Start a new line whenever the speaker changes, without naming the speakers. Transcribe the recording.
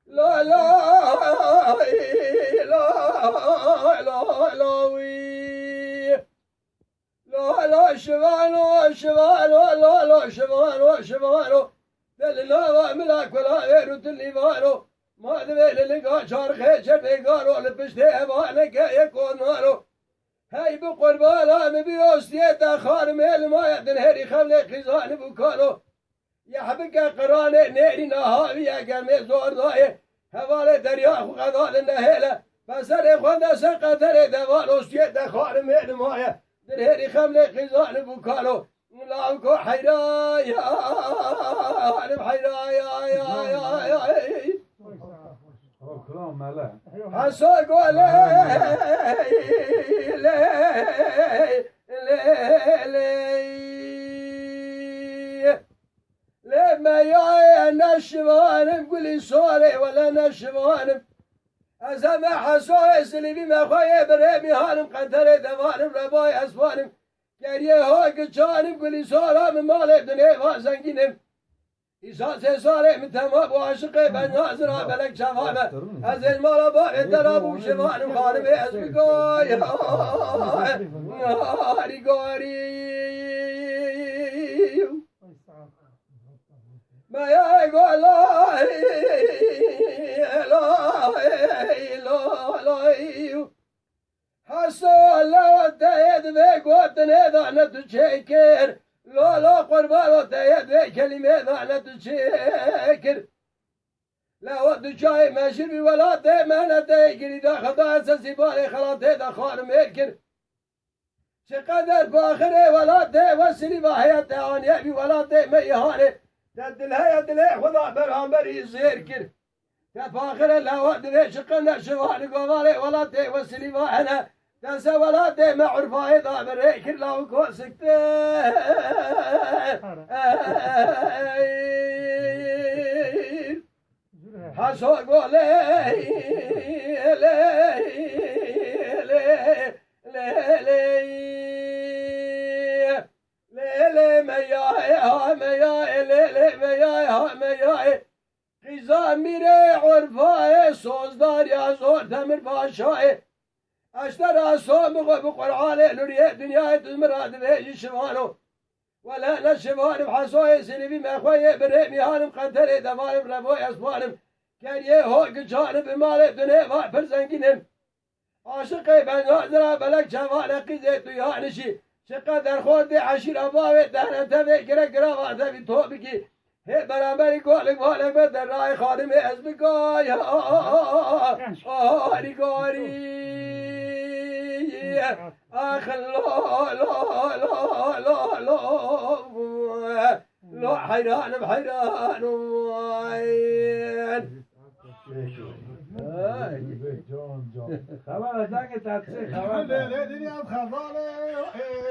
لا لا لا لا لا وي لا لا شبانو شبانو لا لا شبانو شبانو دلنا ملاك ولا غير تليفانو ما دبل اللي قال شارخ شبيقانو لبشته بالك يكون مالو هاي بقربانا مبيوستيتا خان ميل ما يدن هري خملك خزان بكانو يا حبك قرانه نيري نهاري يا قرمي زور ضايه هوالي دريا خغضال النهيلة فسر خوندا سقطر دوال استيتا خان ميل ما يدن هري خملك خزان بكانو لاوكو حيرا يا حيرا يا
كلام ماله
حسوق ولا لما يا نشوانم قولي صوري ولا نشوانم أزمع حسوي سلبي ما خوي بريمي هانم قنتري دوانم رباي أسوانم گریه ها که چانم گلی سالم مال دنیا و زنگینم ایسا سه ساله من تمام و عاشق بن ناظر بلک شفامه از المال با اترابو شوانم خانم از بگای هاری گاری ما یا گولا لا حسو لا تهد بقوت نذانة تشكر لا قربان تهد بكلمة ذانة تشكر لا ود شاي ما شربي ولا تمنى تجري دا خدا سيبالي خلاطي دا خان ميكر شقدر باخره ولا توسلي بحياة عانية ولا تميهانه تدلها يدلها خدا برهامبر يزير كر تفاخر لا ود ليش قلنا شوان قوالي ولا توسلي بحنا تنسى ولا دم عرفه إذا بريك لو كوسكت حسوق لي خزان میره عرفه سوزدار یا زور تمر باشای اشتر اسام بقرآن لوريه دنيا تزمرات بيجي شمانو ولا نشمانم بحصوي سنبي ما خويه بريمي هانم قنتري دفانم ربوي اسبانم كان يهوك جانب بمال دنيا ما برزنجنم عاشقي بن ناظرة بلك شفانة قزيت يانشي شقدر خود عشير اباوي دهنا تبي كرا كرا تبي توبكي هي برامبري قولك بالك بدر راي خادمي اسبقاي هاري قاري آخ لا لا لا لا لا لا حيران بحيران وين
خبر از دنگ تفسیر خبر